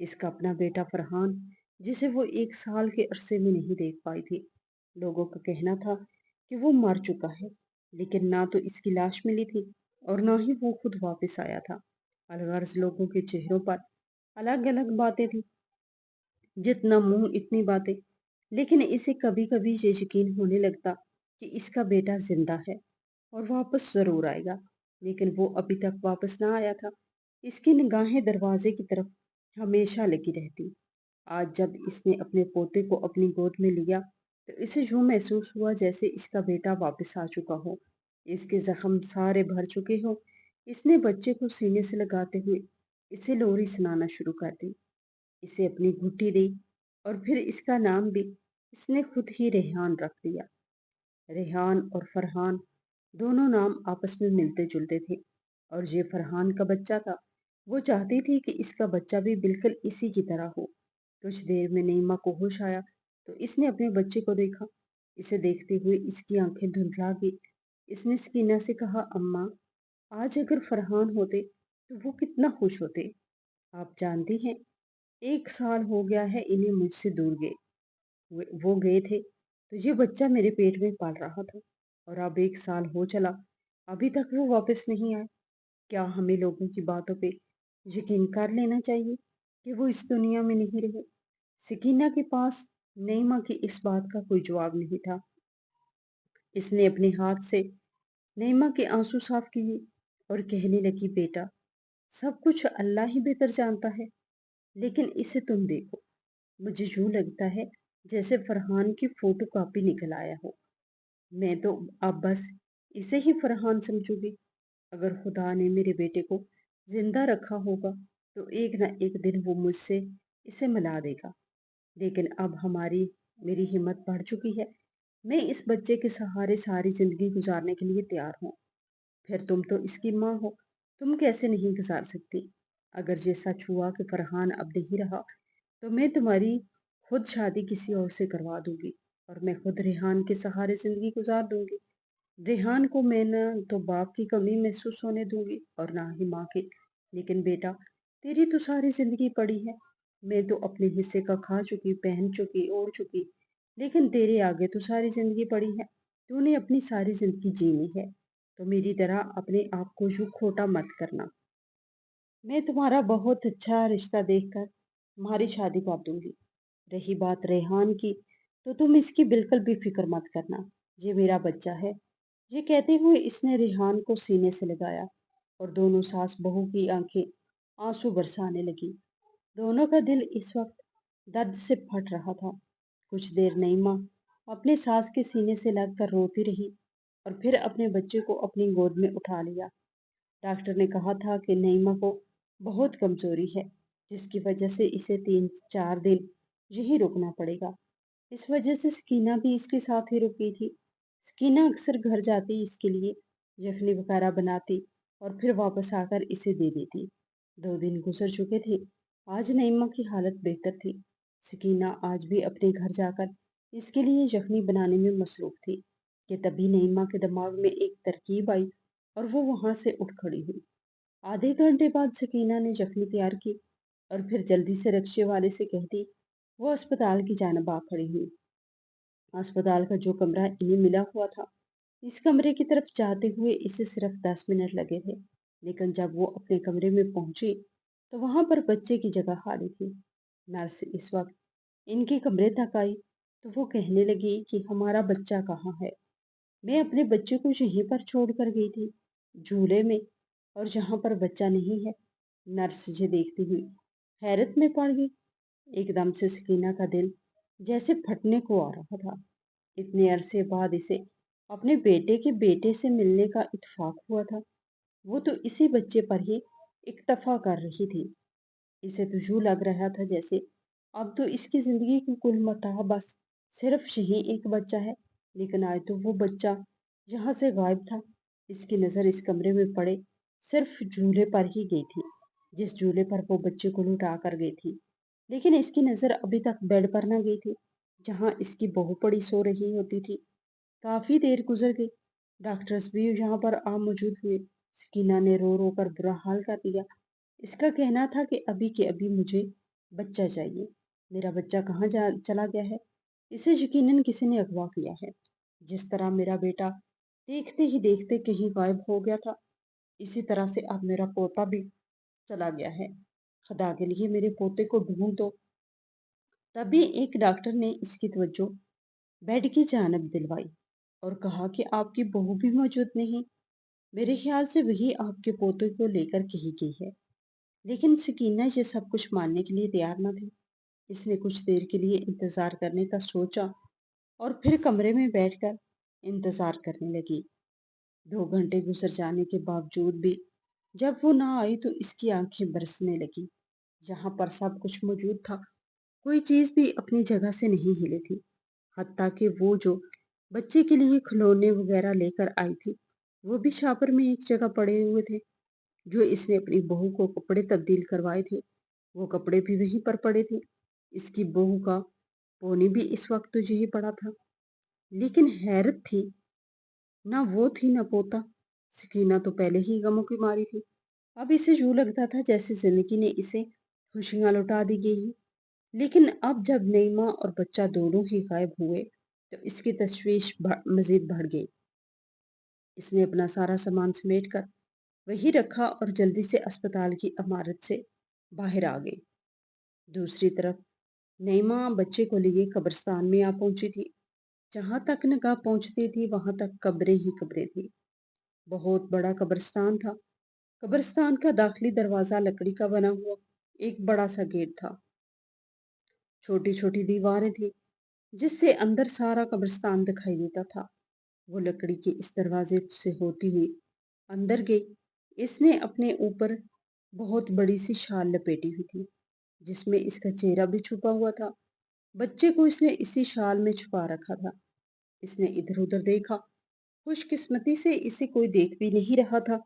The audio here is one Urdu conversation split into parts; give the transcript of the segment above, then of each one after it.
اس کا اپنا بیٹا فرحان، جسے وہ 1 سال کے عرصے میں نہیں دیکھ پائی تھی۔ لوگوں کا کہنا تھا کہ وہ مر چکا ہے، لیکن نہ تو اس کی لاش ملی تھی اور نہ ہی وہ خود واپس آیا تھا۔ الغرض لوگوں کے چہروں پر الگ الگ باتیں تھی، جتنا منہ اتنی باتیں، لیکن اسے کبھی کبھی یہ یقین ہونے لگتا کہ اس کا بیٹا زندہ ہے اور واپس ضرور آئے گا، لیکن وہ ابھی تک واپس نہ آیا تھا۔ اس کی نگاہیں دروازے کی طرف ہمیشہ لگی رہتی۔ آج جب اس نے اپنے پوتے کو اپنی گود میں لیا تو اسے یوں محسوس ہوا جیسے اس کا بیٹا واپس آ چکا ہو، اس کے زخم سارے بھر چکے ہو۔ اس نے بچے کو سینے سے لگاتے ہوئے اسے لوری سنانا شروع کر دی، اسے اپنی گھٹی دی اور پھر اس کا نام بھی اس نے خود ہی ریحان رکھ دیا۔ ریحان اور فرحان دونوں نام آپس میں ملتے جلتے تھے، اور یہ فرحان کا بچہ تھا۔ وہ چاہتی تھی کہ اس کا بچہ بھی بالکل اسی کی طرح ہو۔ کچھ دیر میں نعیمہ کو ہوش آیا تو اس نے اپنے بچے کو دیکھا۔ اسے دیکھتے ہوئے اس کی آنکھیں دھندلا گئی۔ اس نے سکینہ سے کہا، اماں، آج اگر فرحان ہوتے تو وہ کتنا خوش ہوتے۔ آپ جانتی ہیں 1 سال ہو گیا ہے انہیں مجھ سے دور گئے، وہ گئے تھے تو یہ بچہ میرے پیٹ میں پال رہا تھا، اور اب 1 سال ہو چلا، ابھی تک وہ واپس نہیں آئے۔ کیا ہمیں لوگوں کی باتوں پہ یقین کر لینا چاہیے کہ وہ اس دنیا میں نہیں رہے؟ سکینہ کے پاس نعیمہ کی اس بات کا کوئی جواب نہیں تھا۔ اس نے اپنے ہاتھ سے نعیمہ کے آنسو صاف کیے اور کہنے لگی، بیٹا، سب کچھ اللہ ہی بہتر جانتا ہے، لیکن اسے تم دیکھو، مجھے یوں لگتا ہے جیسے فرحان کی فوٹو کاپی نکل آیا ہو۔ میں تو اب بس اسے ہی فرحان سمجھوں گی۔ اگر خدا نے میرے بیٹے کو زندہ رکھا ہوگا تو ایک نہ ایک دن وہ مجھ سے اسے ملا دے گا، لیکن اب میری ہمت بڑھ چکی ہے۔ میں اس بچے کے سہارے ساری زندگی گزارنے کے لیے تیار ہوں۔ پھر تم تو اس کی ماں ہو، تم کیسے نہیں گزار سکتی؟ اگر یہ سچ ہوا کہ فرحان اب نہیں رہا تو میں تمہاری خود شادی کسی اور سے کروا دوں گی، اور میں خود ریحان کے سہارے زندگی گزار دوں گی۔ ریحان کو میں نہ تو باپ کی کمی محسوس ہونے دوں گی اور نہ ہی ماں کی۔ لیکن بیٹا، تیری تو ساری زندگی پڑی ہے، میں تو اپنے حصے کا کھا چکی، پہن چکی، اوڑھ چکی، لیکن تیرے آگے تو ساری زندگی پڑی ہے۔ تو نے اپنی ساری زندگی جینی ہے، تو میری طرح اپنے آپ کو یوں کھوٹا مت کرنا۔ میں تمہارا بہت اچھا رشتہ دیکھ کر تمہاری شادی کر دوں گی۔ رہی بات ریحان کی، تو تم اس کی بالکل بھی فکر مت کرنا، یہ میرا بچہ ہے۔ یہ کہتے ہوئے اس نے ریحان کو سینے سے لگایا اور دونوں ساس بہو کی آنکھیں آنسو برسانے لگی۔ دونوں کا دل اس وقت درد سے پھٹ رہا تھا۔ کچھ دیر نعیمہ اپنے ساس کے سینے سے لگ کر روتی رہی اور پھر اپنے بچے کو اپنی گود میں اٹھا لیا۔ ڈاکٹر نے کہا تھا کہ نعیمہ کو بہت کمزوری ہے، جس کی وجہ سے اسے 3-4 دن یہی رکنا پڑے گا۔ اس وجہ سے سکینہ بھی اس کے ساتھ ہی رکی تھی۔ سکینہ اکثر گھر جاتی، اس کے لیے یخنی وغیرہ بناتی اور پھر واپس آ کر اسے دے دیتی۔ 2 دن گزر چکے تھے، آج نعیمہ کی حالت بہتر تھی۔ سکینہ آج بھی اپنے گھر جا کر اس کے لیے یخنی بنانے میں مصروف تھی کہ تبھی نعیمہ کے دماغ میں ایک ترکیب آئی اور وہ وہاں سے اٹھ کھڑی ہوئی۔ آدھے گھنٹے بعد سکینہ نے یخنی تیار کی اور پھر جلدی سے رکشے والے سے کہہ دی۔ وہ اسپتال کی جانب آ کھڑی ہوئی۔ اسپتال کا جو کمرہ انہیں ملا ہوا تھا، اس کمرے کی طرف جاتے ہوئے اسے صرف 10 منٹ لگے تھے، لیکن جب وہ اپنے کمرے میں پہنچی تو وہاں پر بچے کی جگہ خالی تھی۔ نرس اس وقت ان کے کمرے تک آئی تو وہ کہنے لگی کہ ہمارا بچہ کہاں ہے؟ میں اپنے بچے کو یہیں پر چھوڑ کر گئی تھی، جھولے میں، اور جہاں پر بچہ نہیں ہے۔ نرس یہ دیکھتی ہوئی حیرت میں پڑ گئی۔ ایک دم سے سکینہ کا دل جیسے پھٹنے کو آ رہا تھا۔ اتنے عرصے بعد اسے اپنے بیٹے کے بیٹے سے ملنے کا اتفاق ہوا تھا۔ وہ تو اسی بچے پر ہی اکتفا کر رہی تھی۔ اسے تو یوں لگ رہا تھا جیسے اب تو اس کی زندگی کی کل متاع بس صرف یہی ایک بچہ ہے، لیکن آج تو وہ بچہ یہاں سے غائب تھا۔ اس کی نظر اس کمرے میں پڑے صرف جھولے پر ہی گئی تھی، جس جھولے پر وہ بچے کو لٹا کر گئی تھی، لیکن اس کی نظر ابھی تک بیڈ پر نہ گئی تھی جہاں اس کی بہو پڑی سو رہی ہوتی تھی۔ کافی دیر گزر گئی، ڈاکٹرز بھی یہاں پر آ موجود ہوئے۔ سکینہ نے رو رو کر برا حال کر دیا۔ اس کا کہنا تھا کہ ابھی کے ابھی مجھے بچہ چاہیے۔ میرا بچہ کہاں چلا گیا ہے؟ اسے یقیناً کسی نے اغوا کیا ہے۔ جس طرح میرا بیٹا دیکھتے ہی دیکھتے کہیں غائب ہو گیا تھا، اسی طرح سے اب میرا پوتا بھی چلا گیا ہے۔ خدا کے لیے میرے پوتے کو ڈھونڈ دو۔ تبھی ایک ڈاکٹر نے اس کی توجہ بیڈ کی جانب دلوائی اور کہا کہ آپ کی بہو بھی موجود نہیں۔ میرے خیال سے وہی آپ کے پوتے کو لے کر کہیں گئی ہے۔ لیکن سکینہ یہ سب کچھ ماننے کے لیے تیار نہ تھی۔ اس نے کچھ دیر کے لیے انتظار کرنے کا سوچا اور پھر کمرے میں بیٹھ کر انتظار کرنے لگی۔ 2 گھنٹے گزر جانے کے باوجود بھی جب وہ نہ آئی تو اس کی آنکھیں برسنے لگی۔ یہاں پر سب کچھ موجود تھا، کوئی چیز بھی اپنی جگہ سے نہیں ہلی تھی، حتیٰ کہ وہ جو بچے کے لیے کھلونے وغیرہ لے کر آئی تھی وہ بھی شاپر میں ایک جگہ پڑے ہوئے تھے۔ جو اس نے اپنی بہو کو کپڑے تبدیل کروائے تھے وہ کپڑے بھی وہیں پر پڑے تھے۔ اس کی بہو کا پونی بھی اس وقت تو یہی پڑا تھا۔ لیکن حیرت تھی، نہ وہ تھی نہ پوتا۔ سکینہ تو پہلے ہی غموں کی ماری تھی۔ اب اسے یوں لگتا تھا جیسے زندگی نے اسے خوشیاں لوٹا دی گئی ہیں۔ لیکن اب جب نعیمہ اور بچہ دونوں ہی غائب ہوئے تو اس کی تشویش مزید بڑھ گئی۔ اس نے اپنا سارا سامان سمیٹ کر وہی رکھا اور جلدی سے اسپتال کی عمارت سے باہر آ گئی۔ دوسری طرف نعیمہ بچے کو لیے قبرستان میں آ پہنچی تھی۔ جہاں تک نگاہ پہنچتی تھی وہاں تک قبریں ہی قبریں تھی۔ بہت بڑا قبرستان تھا۔ قبرستان کا داخلی دروازہ لکڑی کا بنا ہوا ایک بڑا سا گیٹ تھا۔ چھوٹی چھوٹی دیواریں تھی جس سے اندر سارا قبرستان دکھائی دیتا تھا۔ وہ لکڑی کے اس دروازے سے ہوتی ہوئی اندر گئی۔ اس نے اپنے اوپر بہت بڑی سی شال لپیٹی ہوئی تھی جس میں اس کا چہرہ بھی چھپا ہوا تھا۔ بچے کو اس نے اسی شال میں چھپا رکھا تھا۔ اس نے ادھر ادھر دیکھا، خوش قسمتی سے اسے کوئی دیکھ بھی نہیں رہا تھا۔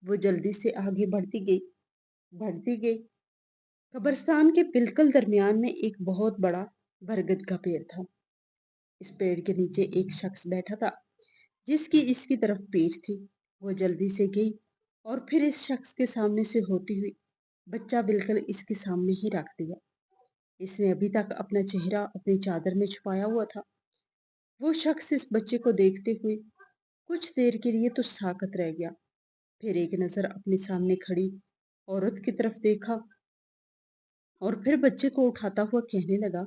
وہ جلدی سے آگے بڑھتی گئی۔ قبرستان کے بالکل درمیان میں ایک بہت بڑا برگد کا پیڑ تھا۔ اس پیڑ کے نیچے ایک شخص بیٹھا تھا جس کی اس کی طرف پیٹھ تھی۔ وہ جلدی سے گئی اور پھر اس شخص کے سامنے سے ہوتی ہوئی بچہ بالکل اس کے سامنے ہی رکھ دیا۔ اس نے ابھی تک اپنا چہرہ اپنی چادر میں چھپایا ہوا تھا۔ وہ شخص اس بچے کو دیکھتے ہوئے کچھ دیر کے لیے تو ساکت رہ گیا، پھر ایک نظر اپنے سامنے کھڑی عورت کی طرف دیکھا اور پھر بچے کو اٹھاتا ہوا کہنے لگا،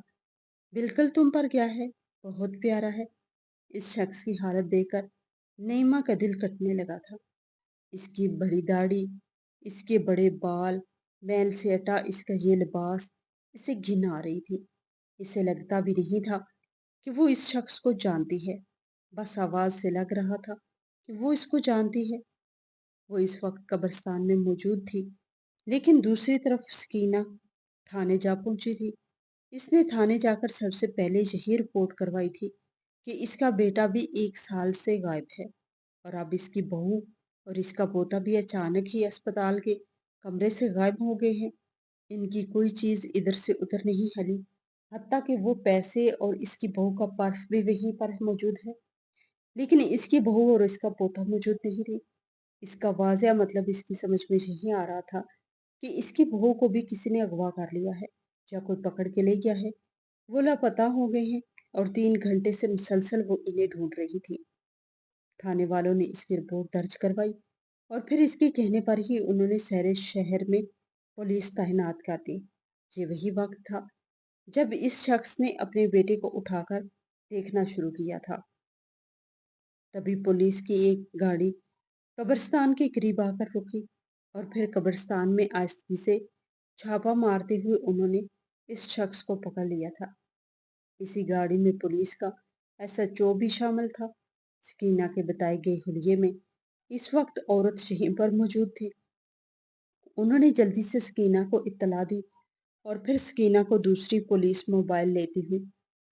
بالکل تم پر کیا ہے، بہت پیارا ہے۔ اس شخص کی حالت دیکھ کر نعیمہ کا دل کٹنے لگا تھا۔ اس کی بڑی داڑھی، اس کے بڑے بال، میل سے اٹا اس کا یہ لباس اسے گھن آ رہی تھی۔ اسے لگتا بھی نہیں تھا کہ وہ اس شخص کو جانتی ہے، بس آواز سے لگ رہا تھا کہ وہ اس کو جانتی ہے۔ وہ اس وقت قبرستان میں موجود تھی، لیکن دوسری طرف سکینہ تھانے جا پہنچی تھی۔ اس نے تھانے جا کر سب سے پہلے یہی رپورٹ کروائی تھی کہ اس کا بیٹا بھی 1 سال سے غائب ہے اور اب اس کی بہو اور اس کا پوتا بھی اچانک ہی اسپتال کے کمرے سے غائب ہو گئے ہیں۔ ان کی کوئی چیز ادھر سے ادھر نہیں ہلی، حتیٰ کہ وہ پیسے اور اس کی بہو کا پرس بھی وہیں پر موجود ہے، لیکن اس کی بہو اور اس کا پوتا موجود نہیں تھی۔ اس کا واضح مطلب اس کی سمجھ میں یہی آ رہا تھا کہ اس کی بہو کو بھی کسی نے اغوا کر لیا ہے یا کوئی پکڑ کے لے گیا ہے۔ وہ لاپتہ ہو گئے ہیں اور 3 گھنٹے سے مسلسل وہ انہیں ڈھونڈ رہی تھی۔ تھانے والوں نے اس کی رپورٹ درج کروائی اور پھر اس کے کہنے پر ہی انہوں نے سارے شہر میں پولیس تعینات کر دی۔ یہ وہی وقت تھا جب اس شخص نے اپنے بیٹے کو اٹھا کر دیکھنا شروع کیا تھا۔ تبھی پولیس کی ایک گاڑی قبرستان کے قریب آ کر رکی اور پھر قبرستان میں آہستگی سے چھاپا مارتے ہوئے انہوں نے اس شخص کو پکڑ لیا تھا۔ اسی گاڑی میں پولیس کا SHO بھی شامل تھا۔ سکینہ کے بتائے گئے حلیے میں اس وقت عورت یہیں پر موجود تھی۔ انہوں نے جلدی سے سکینہ کو اطلاع دی اور پھر سکینہ کو دوسری پولیس موبائل لیتی ہوئی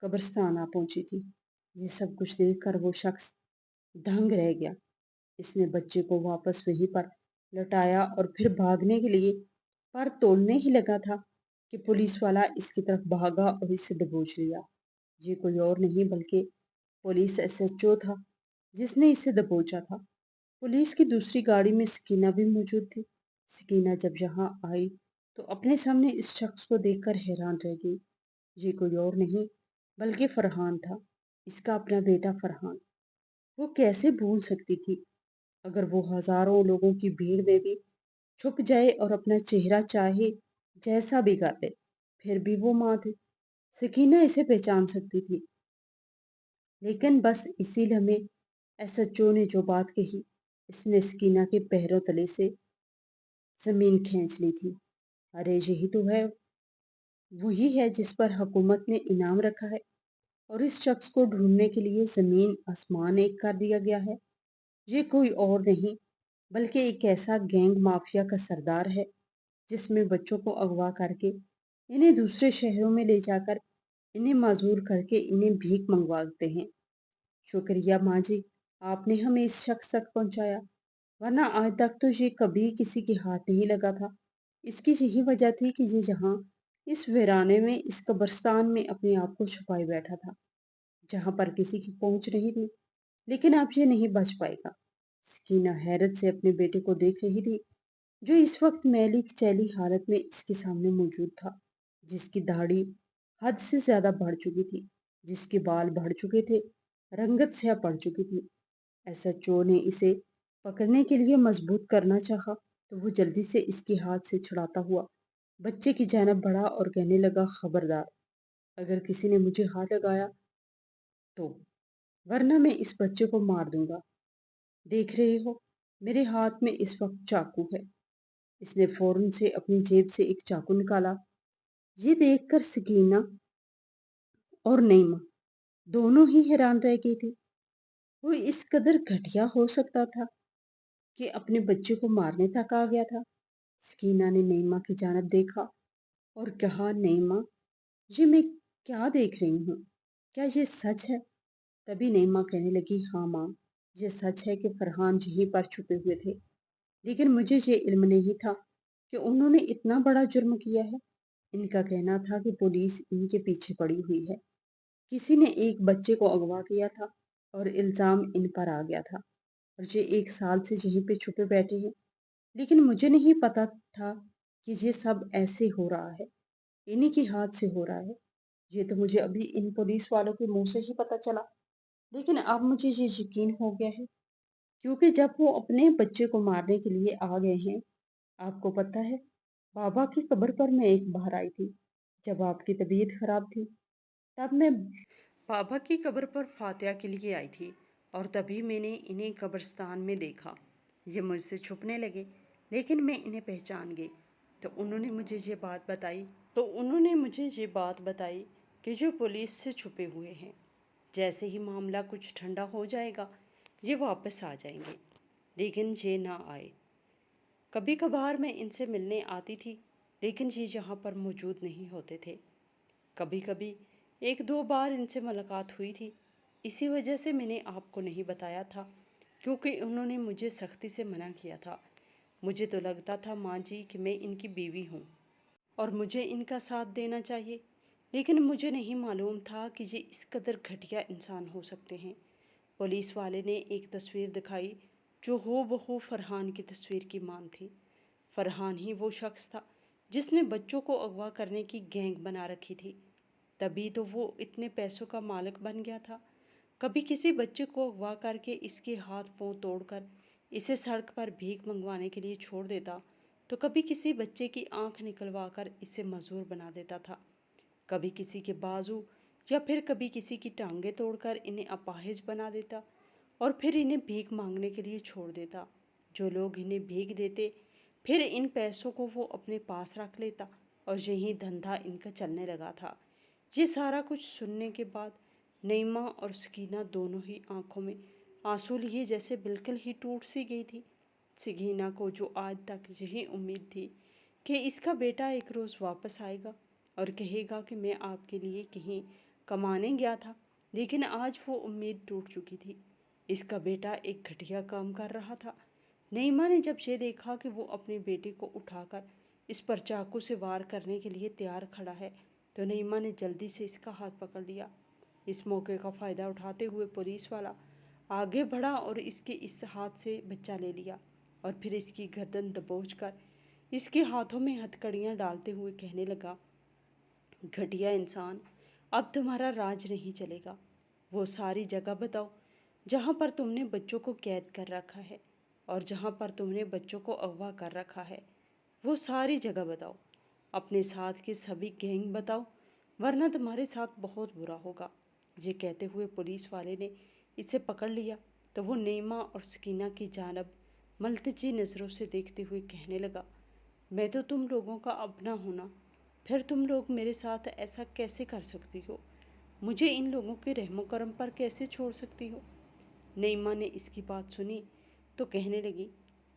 قبرستان آ پہنچی تھی۔ یہ سب کچھ دیکھ کر وہ شخص دنگ رہ گیا۔ اس نے بچے کو واپس وہیں پر لوٹایا اور پھر بھاگنے کے لیے پر تولنے ہی لگا تھا کہ پولیس والا اس کی طرف بھاگا اور اسے دبوچ لیا۔ یہ کوئی اور نہیں بلکہ پولیس SHO تھا جس نے اسے دبوچا تھا۔ پولیس کی دوسری گاڑی میں سکینہ بھی موجود تھی۔ سکینہ جب یہاں آئی تو اپنے سامنے اس شخص کو دیکھ کر حیران رہ گئی۔ یہ کوئی اور نہیں بلکہ فرحان تھا، اس کا اپنا بیٹا فرحان۔ وہ کیسے بھول سکتی تھی؟ اگر وہ ہزاروں لوگوں کی بھیڑ میں بھی چھپ جائے اور اپنا چہرہ چاہے جیسا بھی کر لے، پھر بھی وہ ماں تھی۔ سکینہ اسے پہچان سکتی تھی، لیکن بس اسی لمحے ایس ایچ او نے جو بات کہی، اس نے سکینہ کے پیروں تلے سے زمین کھینچ لی تھی۔ ارے یہی تو ہے، وہی ہے جس پر حکومت نے انعام رکھا ہے، اور اس شخص کو ڈھونڈنے کے لیے زمین آسمان ایک کر دیا گیا ہے۔ یہ کوئی اور نہیں بلکہ ایک ایسا گینگ مافیا کا سردار ہے جس میں بچوں کو اغوا کر کے انہیں دوسرے شہروں میں لے جا کر انہیں معذور کر کے انہیں بھیک منگواتے ہیں۔ شکریہ ماں جی، آپ نے ہمیں اس شخص تک پہنچایا، ورنہ آج تک تو یہ کبھی کسی کے ہاتھ نہیں لگا تھا۔ اس کی یہی وجہ تھی کہ یہ جہاں اس ویرانے میں، اس قبرستان میں اپنے آپ کو چھپائے بیٹھا تھا، جہاں پر کسی کی پہنچ نہیں تھی، لیکن اب یہ نہیں بچ پائے گا۔ سکینہ حیرت سے اپنے بیٹے کو دیکھ رہی تھی، جو اس وقت میلی چیلی حالت میں اس کے سامنے موجود تھا، جس کی داڑھی حد سے زیادہ بڑھ چکی تھی، جس کے بال بڑھ چکے تھے، رنگت سیاہ پڑ چکی تھی۔ ایس ایچ او نے اسے پکڑنے کے لیے مضبوط کرنا چاہا تو وہ جلدی سے اس کے ہاتھ سے چھڑاتا ہوا بچے کی جانب بڑھا اور کہنے لگا، خبردار، اگر کسی نے مجھے ہاتھ لگایا تو، ورنہ میں اس بچے کو مار دوں گا۔ دیکھ رہے ہو، میرے ہاتھ میں اس وقت چاقو ہے۔ اس نے فوراً سے اپنی جیب سے ایک چاقو نکالا۔ یہ دیکھ کر سکینہ اور نعیمہ دونوں ہی حیران رہ گئی تھی۔ وہ اس قدر گھٹیا ہو سکتا تھا کہ اپنے بچے کو مارنے تک آ گیا تھا۔ سکینہ نے نعیمہ کی جانب دیکھا اور کہا، نعیمہ، یہ میں کیا دیکھ رہی ہوں؟ کیا یہ سچ ہے؟ تبھی نعیمہ کہنے لگی، ہاں ماں، یہ سچ ہے کہ فرحان یہیں پر چھپے ہوئے تھے، لیکن مجھے یہ علم نہیں تھا کہ انہوں نے اتنا بڑا جرم کیا ہے۔ ان کا کہنا تھا کہ پولیس ان کے پیچھے پڑی ہوئی ہے، کسی نے ایک بچے کو اغوا کیا تھا اور الزام ان پر آ گیا تھا، اور یہ 1 سال سے یہیں پہ چھپے بیٹھے ہیں، لیکن مجھے نہیں پتا تھا کہ یہ سب ایسے ہو رہا ہے، انہی کے ہاتھ سے ہو رہا ہے۔ یہ تو مجھے ابھی ان پولیس والوں کے منہ سے ہی پتا چلا، لیکن اب مجھے یہ یقین ہو گیا ہے، کیونکہ جب وہ اپنے بچے کو مارنے کے لیے آ گئے ہیں، آپ کو پتا ہے، بابا کی قبر پر میں ایک بار آئی تھی جب آپ کی طبیعت خراب تھی، تب میں بابا کی قبر پر فاتحہ کے لیے آئی تھی، اور تبھی میں نے انہیں قبرستان میں دیکھا۔ یہ مجھ سے چھپنے لگے، لیکن میں انہیں پہچان گئی، تو انہوں نے مجھے یہ بات بتائی کہ جو پولیس سے چھپے ہوئے ہیں، جیسے ہی معاملہ کچھ ٹھنڈا ہو جائے گا، یہ واپس آ جائیں گے، لیکن یہ نہ آئے۔ کبھی کبھار میں ان سے ملنے آتی تھی، لیکن یہ یہاں پر موجود نہیں ہوتے تھے۔ کبھی کبھی 1-2 بار ان سے ملاقات ہوئی تھی، اسی وجہ سے میں نے آپ کو نہیں بتایا تھا، کیونکہ انہوں نے مجھے سختی سے منع کیا تھا۔ مجھے تو لگتا تھا ماں جی کہ میں ان کی بیوی ہوں اور مجھے ان کا ساتھ دینا چاہیے، لیکن مجھے نہیں معلوم تھا کہ یہ اس قدر گھٹیا انسان ہو سکتے ہیں۔ پولیس والے نے ایک تصویر دکھائی جو ہو بہو فرحان کی تصویر کی مان تھی۔ فرحان ہی وہ شخص تھا جس نے بچوں کو اغوا کرنے کی گینگ بنا رکھی تھی، تبھی تو وہ اتنے پیسوں کا مالک بن گیا تھا۔ کبھی کسی بچے کو اغوا کر کے اس کے ہاتھ پاؤں توڑ کر اسے سڑک پر بھیک منگوانے کے لیے چھوڑ دیتا، تو کبھی کسی بچے کی آنکھ نکلوا کر اسے معذور بنا دیتا تھا، کبھی کسی کے بازو یا پھر کبھی کسی کی ٹانگیں توڑ کر انہیں اپاہج بنا دیتا، اور پھر انہیں بھیک مانگنے کے لیے چھوڑ دیتا۔ جو لوگ انہیں بھیک دیتے، پھر ان پیسوں کو وہ اپنے پاس رکھ لیتا، اور یہی دھندا ان کا چلنے لگا تھا۔ یہ سارا کچھ سننے کے بعد نعیمہ اور سکینہ دونوں ہی آنکھوں میں آنسو لیے جیسے بالکل ہی ٹوٹ سی گئی تھی۔ سکینہ کو جو آج تک یہی امید تھی کہ اس کا بیٹا ایک روز واپس آئے گا اور کہے گا کہ میں آپ کے لیے کہیں کمانے گیا تھا، لیکن آج وہ امید ٹوٹ چکی تھی۔ اس کا بیٹا ایک گھٹیا کام کر رہا تھا۔ نعیمہ نے جب یہ دیکھا کہ وہ اپنے بیٹے کو اٹھا کر اس پر چاقو سے وار کرنے کے لیے تیار کھڑا ہے، تو نعیمہ نے جلدی سے اس کا ہاتھ پکڑ لیا۔ اس موقع کا فائدہ اٹھاتے ہوئے پولیس والا آگے بڑھا اور اس کے اس ہاتھ سے بچہ لے لیا، اور پھر اس کی گردن دبوچ کر اس کے ہاتھوں میں ہتھکڑیاں ڈالتے ہوئے کہنے لگا، گھٹیا انسان، اب تمہارا راج نہیں چلے گا۔ وہ ساری جگہ بتاؤ جہاں پر تم نے بچوں کو قید کر رکھا ہے اور جہاں پر تم نے بچوں کو اغوا کر رکھا ہے، وہ ساری جگہ بتاؤ۔ اپنے ساتھ کے سبھی گینگ بتاؤ، ورنہ تمہارے ساتھ بہت برا ہوگا۔ یہ کہتے ہوئے پولیس والے نے اسے پکڑ لیا تو وہ نعیمہ اور سکینہ کی جانب ملتجی نظروں سے دیکھتے ہوئے کہنے لگا، میں تو تم لوگوں کا اپنا ہونا، پھر تم لوگ میرے ساتھ ایسا کیسے کر سکتی ہو؟ مجھے ان لوگوں کے رحم و کرم پر کیسے چھوڑ سکتی ہو؟ نعیمہ نے اس کی بات سنی تو کہنے لگی،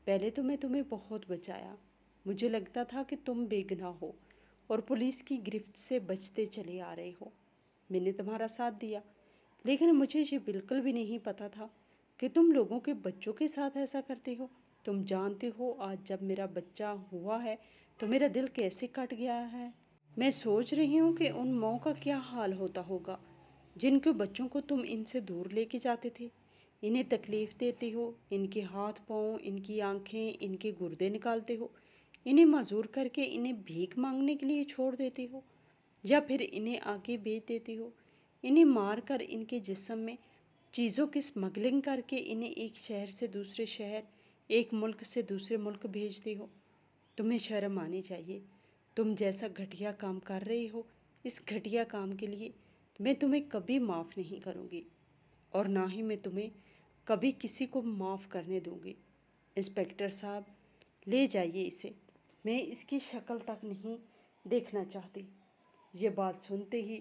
پہلے تو میں تمہیں بہت بچایا، مجھے لگتا تھا کہ تم بے گناہ ہو اور پولیس کی گرفت سے بچتے چلے آ رہے ہو، میں نے تمہارا ساتھ دیا، لیکن مجھے یہ بالکل بھی نہیں پتا تھا کہ تم لوگوں کے بچوں کے ساتھ ایسا کرتے ہو۔ تم جانتے ہو آج جب میرا بچہ ہوا ہے تو میرا دل کیسے کٹ گیا ہے۔ میں سوچ رہی ہوں کہ ان ماؤں کا کیا حال ہوتا ہوگا جن کے بچوں کو تم ان سے دور لے کے جاتے تھے، انہیں تکلیف دیتے ہو، ان کے ہاتھ پاؤں، ان کی آنکھیں، ان کے گردے نکالتے ہو، انہیں معذور کر کے انہیں بھیک مانگنے کے لیے چھوڑ دیتے ہو، یا پھر انہیں آگے بیچ دیتے ہو، انہیں مار کر ان کے جسم میں چیزوں کی اسمگلنگ کر کے انہیں ایک شہر سے دوسرے شہر، ایک ملک سے دوسرے ملک بھیجتے ہو۔ تمہیں شرم آنی چاہیے، تم جیسا گھٹیا کام کر رہے ہو، اس گھٹیا کام کے لیے میں تمہیں کبھی معاف نہیں کروں گی اور نہ ہی میں تمہیں کبھی کسی کو معاف کرنے دوں گی۔ انسپکٹر صاحب، لے جائیے اسے، میں اس کی شکل تک نہیں دیکھنا چاہتی۔ یہ بات سنتے ہی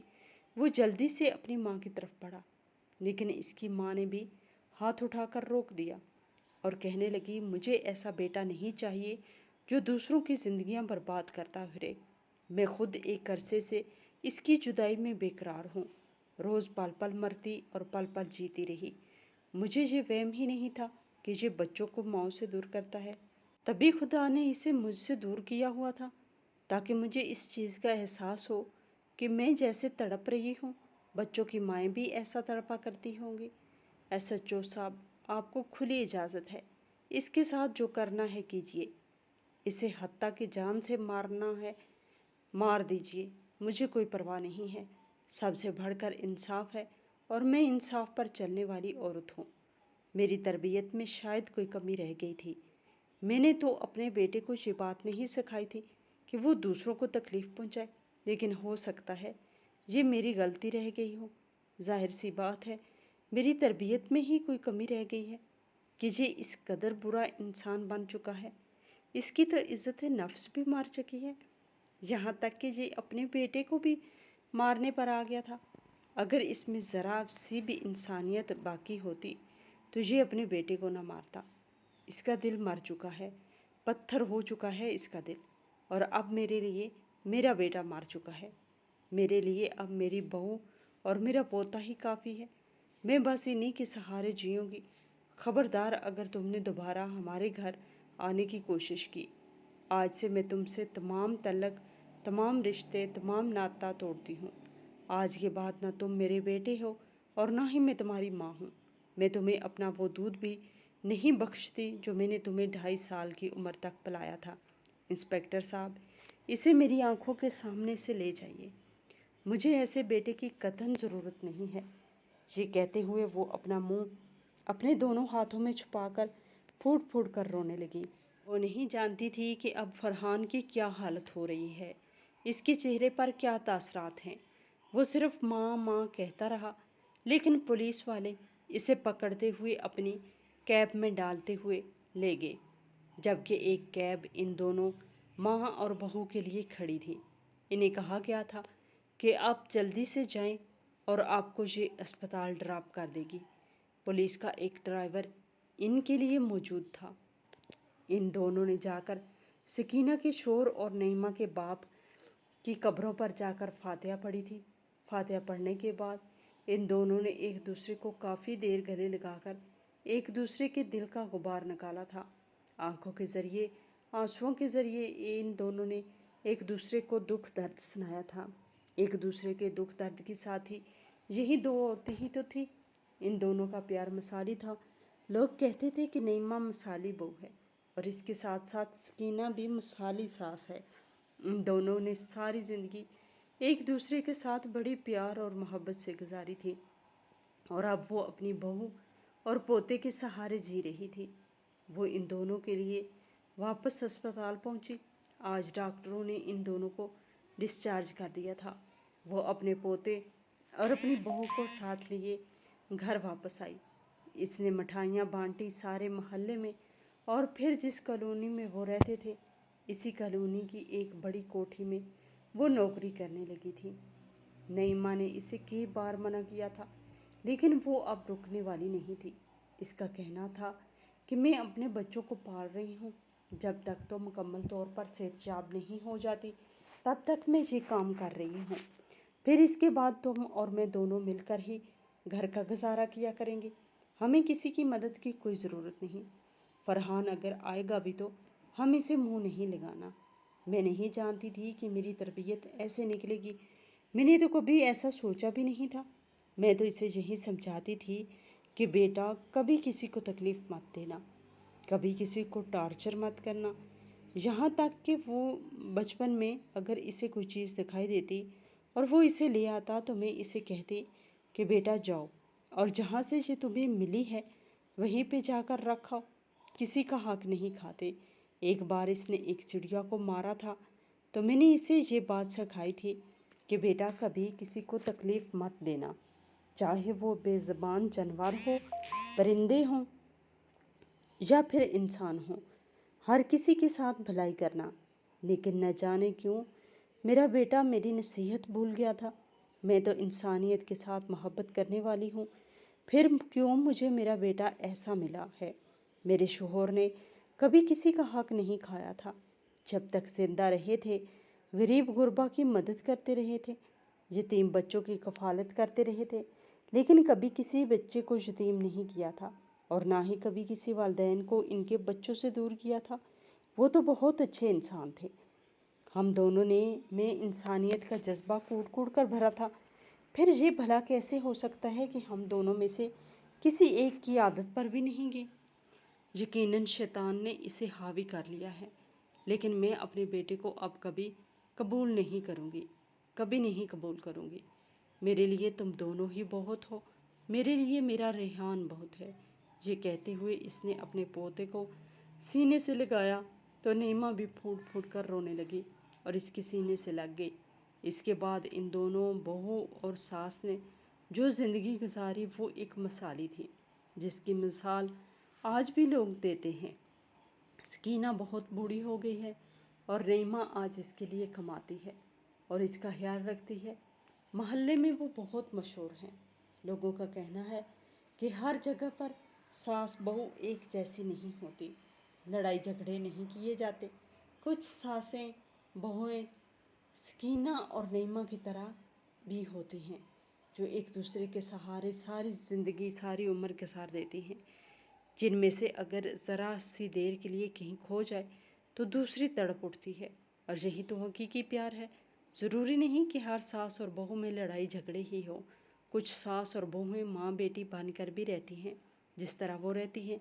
وہ جلدی سے اپنی ماں کی طرف بڑھا، لیکن اس کی ماں نے بھی ہاتھ اٹھا کر روک دیا اور کہنے لگی، مجھے ایسا بیٹا نہیں چاہیے جو دوسروں کی زندگیاں برباد کرتا پھرے۔ میں خود ایک عرصے سے اس کی جدائی میں بے قرار ہوں، روز پل پل مرتی اور پل پل جیتی رہی۔ مجھے یہ وہم ہی نہیں تھا کہ یہ بچوں کو ماؤں سے دور کرتا ہے۔ تبھی خدا نے اسے مجھ سے دور کیا ہوا تھا تاکہ مجھے اس چیز کا احساس ہو کہ میں جیسے تڑپ رہی ہوں بچوں کی مائیں بھی ایسا تڑپا کرتی ہوں گی۔ ایس ایچ او صاحب، آپ کو کھلی اجازت ہے، اس کے ساتھ جو کرنا ہے کیجیے، اسے حتیٰ کہ جان سے مارنا ہے مار دیجیے، مجھے کوئی پرواہ نہیں ہے۔ سب سے بڑھ کر انصاف ہے اور میں انصاف پر چلنے والی عورت ہوں۔ میری تربیت میں شاید کوئی کمی رہ گئی تھی، میں نے تو اپنے بیٹے کو یہ بات نہیں سکھائی تھی کہ وہ دوسروں کو تکلیف پہنچائے، لیکن ہو سکتا ہے یہ میری غلطی رہ گئی ہو۔ ظاہر سی بات ہے میری تربیت میں ہی کوئی کمی رہ گئی ہے کہ یہ اس قدر برا انسان بن چکا ہے۔ اس کی تو عزت نفس بھی مار چکی ہے، یہاں تک کہ یہ اپنے بیٹے کو بھی مارنے پر آ گیا تھا۔ اگر اس میں ذرا سی بھی انسانیت باقی ہوتی تو یہ اپنے بیٹے کو نہ مارتا۔ اس کا دل مر چکا ہے، پتھر ہو چکا ہے اس کا دل، اور اب میرے لیے میرا بیٹا مار چکا ہے۔ میرے لیے اب میری بہو اور میرا پوتا ہی کافی ہے، میں بس انہی کے سہارے جیوں گی۔ خبردار اگر تم نے دوبارہ ہمارے گھر آنے کی کوشش کی، آج سے میں تم سے تمام تعلق، تمام رشتے، تمام ناطہ توڑتی ہوں۔ آج کے بعد نہ تم میرے بیٹے ہو اور نہ ہی میں تمہاری ماں ہوں۔ میں تمہیں اپنا وہ دودھ بھی نہیں بخشتی جو میں نے تمہیں 2.5 سال کی عمر تک پلایا تھا۔ انسپکٹر صاحب، اسے میری آنکھوں کے سامنے سے لے جائیے، مجھے ایسے بیٹے کی قطعاً ضرورت نہیں ہے۔ یہ کہتے ہوئے وہ اپنا منہ اپنے دونوں ہاتھوں میں چھپا کر پھوٹ پھوٹ کر رونے لگی۔ وہ نہیں جانتی تھی کہ اب فرحان کی کیا حالت ہو رہی ہے، اس کے چہرے پر کیا تاثرات ہیں۔ وہ صرف ماں ماں کہتا رہا، لیکن پولیس والے اسے پکڑتے ہوئے اپنی کیب میں ڈالتے ہوئے لے گئے، جبکہ ایک کیب ان دونوں ماں اور بہو کے لیے کھڑی تھی۔ انہیں کہا گیا تھا کہ آپ جلدی سے جائیں اور آپ کو یہ اسپتال ڈراپ کر دے گی۔ پولیس کا ایک ڈرائیور ان کے لیے موجود تھا۔ ان دونوں نے جا کر سکینہ کے شوہر اور نعیمہ کے باپ کی قبروں پر جا کر فاتحہ پڑھی تھی۔ فاتحہ پڑھنے کے بعد ان دونوں نے ایک دوسرے کو کافی دیر گلے لگا کر ایک دوسرے کے دل کا غبار نکالا تھا۔ آنکھوں کے ذریعے، آنسوؤں کے ذریعے ان دونوں نے ایک دوسرے کو دکھ درد سنایا تھا۔ ایک دوسرے کے دکھ درد کی ساتھی یہی دو عورتیں ہی تو تھیں۔ ان دونوں کا پیار مثالی تھا۔ لوگ کہتے تھے کہ نعیمہ مثالی بہو ہے، اور اس کے ساتھ ساتھ سکینہ بھی مثالی ساس ہے۔ ان دونوں نے ساری زندگی ایک دوسرے کے ساتھ بڑی پیار اور محبت سے گزاری تھی، اور اب وہ اپنی بہو اور پوتے کے سہارے جی رہی تھی۔ وہ ان دونوں کے لیے واپس اسپتال پہنچی۔ آج ڈاکٹروں نے ان دونوں کو ڈسچارج کر دیا تھا۔ وہ اپنے پوتے اور اپنی بہو کو ساتھ لیے گھر واپس آئی۔ اس نے مٹھائیاں بانٹی سارے محلے میں، اور پھر جس کالونی میں وہ رہتے تھے، اسی کالونی کی ایک بڑی کوٹھی میں وہ نوکری کرنے لگی تھی۔ نعیمہ نے اسے کئی بار منع کیا تھا، لیکن وہ اب رکنے والی نہیں تھی۔ اس کا کہنا تھا کہ میں اپنے بچوں کو پال رہی ہوں، جب تک تو مکمل طور پر صحت یاب نہیں ہو جاتی تب تک میں یہ کام کر رہی ہوں، پھر اس کے بعد تم اور میں دونوں مل کر ہی گھر کا گزارا کیا کریں گے۔ ہمیں کسی کی مدد کی کوئی ضرورت نہیں۔ فرحان اگر آئے گا بھی تو ہم اسے منہ نہیں لگانا۔ میں نہیں جانتی تھی کہ میری تربیت ایسے نکلے گی، میں نے تو کبھی ایسا سوچا بھی نہیں تھا۔ میں تو اسے یہی سمجھاتی تھی کہ بیٹا کبھی کسی کو تکلیف مت دینا، کبھی کسی کو ٹارچر مت کرنا، یہاں تک کہ وہ بچپن میں اگر اسے کوئی چیز دکھائی دیتی اور وہ اسے لے آتا تو میں اسے کہتی کہ بیٹا جاؤ اور جہاں سے یہ تمہیں ملی ہے وہیں پہ جا کر رکھو، کسی کا حق نہیں کھاتے۔ ایک بار اس نے ایک چڑیا کو مارا تھا تو میں نے اسے یہ بات سکھائی تھی کہ بیٹا کبھی کسی کو تکلیف مت دینا، چاہے وہ بے زبان جانور ہو، پرندے ہوں یا پھر انسان ہوں، ہر کسی کے ساتھ بھلائی کرنا۔ لیکن نہ جانے کیوں میرا بیٹا میری نصیحت بھول گیا تھا۔ میں تو انسانیت کے ساتھ محبت کرنے والی ہوں، پھر کیوں مجھے میرا بیٹا ایسا ملا ہے؟ میرے شوہر نے کبھی کسی کا حق نہیں کھایا تھا، جب تک زندہ رہے تھے غریب غربا کی مدد کرتے رہے تھے، یتیم بچوں کی کفالت کرتے رہے تھے، لیکن کبھی کسی بچے کو یتیم نہیں کیا تھا، اور نہ ہی کبھی کسی والدین کو ان کے بچوں سے دور کیا تھا۔ وہ تو بہت اچھے انسان تھے۔ ہم دونوں نے میں انسانیت کا جذبہ کوٹ کوٹ کر بھرا تھا۔ پھر یہ بھلا کیسے ہو سکتا ہے کہ ہم دونوں میں سے کسی ایک کی عادت پر بھی نہیں گئے؟ یقیناً شیطان نے اسے حاوی کر لیا ہے، لیکن میں اپنے بیٹے کو اب کبھی قبول نہیں کروں گی، کبھی نہیں قبول کروں گی۔ میرے لیے تم دونوں ہی بہت ہو، میرے لیے میرا ریحان بہت ہے۔ یہ کہتے ہوئے اس نے اپنے پوتے کو سینے سے لگایا تو نعیمہ بھی پھوٹ پھوٹ کر رونے لگی اور اس کے سینے سے لگ گئی۔ اس کے بعد ان دونوں بہو اور ساس نے جو زندگی گزاری وہ ایک مثالی تھی، جس کی مثال آج بھی لوگ دیتے ہیں۔ سکینہ بہت بوڑھی ہو گئی ہے اور نعیمہ آج اس کے لیے کماتی ہے اور اس کا خیال رکھتی ہے۔ محلے میں وہ بہت مشہور ہیں۔ لوگوں کا کہنا ہے کہ ہر جگہ پر ساس بہو ایک جیسی نہیں ہوتی، لڑائی جھگڑے نہیں کیے جاتے۔ کچھ ساسیں بہویں سکینہ اور نعیمہ کی طرح بھی ہوتی ہیں، جو ایک دوسرے کے سہارے ساری زندگی ساری عمر گزار دیتی ہیں، جن میں سے اگر ذرا سی دیر کے لیے کہیں کھو جائے تو دوسری تڑپ اٹھتی ہے، اور یہی تو حقیقی پیار ہے۔ ضروری نہیں کہ ہر ساس اور بہو میں لڑائی جھگڑے ہی ہو، کچھ ساس اور بہویں ماں بیٹی بن کر بھی رہتی ہیں جس طرح وہ رہتی ہیں۔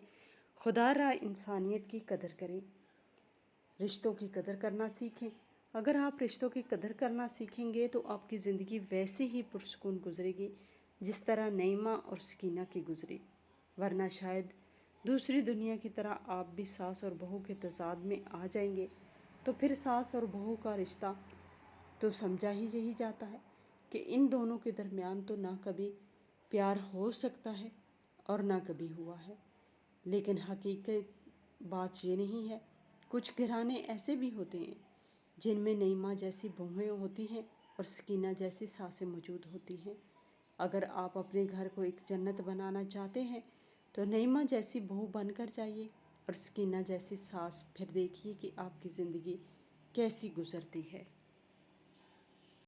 خدا را انسانیت کی قدر کریں، رشتوں کی قدر کرنا سیکھیں۔ اگر آپ رشتوں کی قدر کرنا سیکھیں گے تو آپ کی زندگی ویسے ہی پرسکون گزرے گی جس طرح نعیمہ اور سکینہ کی گزری، ورنہ شاید دوسری دنیا کی طرح آپ بھی ساس اور بہو کے تضاد میں آ جائیں گے۔ تو پھر ساس اور بہو کا رشتہ تو سمجھا ہی یہی جاتا ہے کہ ان دونوں کے درمیان تو نہ کبھی پیار ہو سکتا ہے اور نہ کبھی ہوا ہے۔ لیکن حقیقت بات یہ نہیں ہے۔ کچھ گھرانے ایسے بھی ہوتے ہیں جن میں نعیمہ جیسی بہویں ہوتی ہیں اور سکینہ جیسی ساسیں موجود ہوتی ہیں۔ اگر آپ اپنے گھر کو ایک جنت بنانا چاہتے ہیں تو نعیمہ جیسی بہو بن کر جائیے اور سکینہ جیسی ساس، پھر دیکھیے کہ آپ کی زندگی کیسی گزرتی ہے۔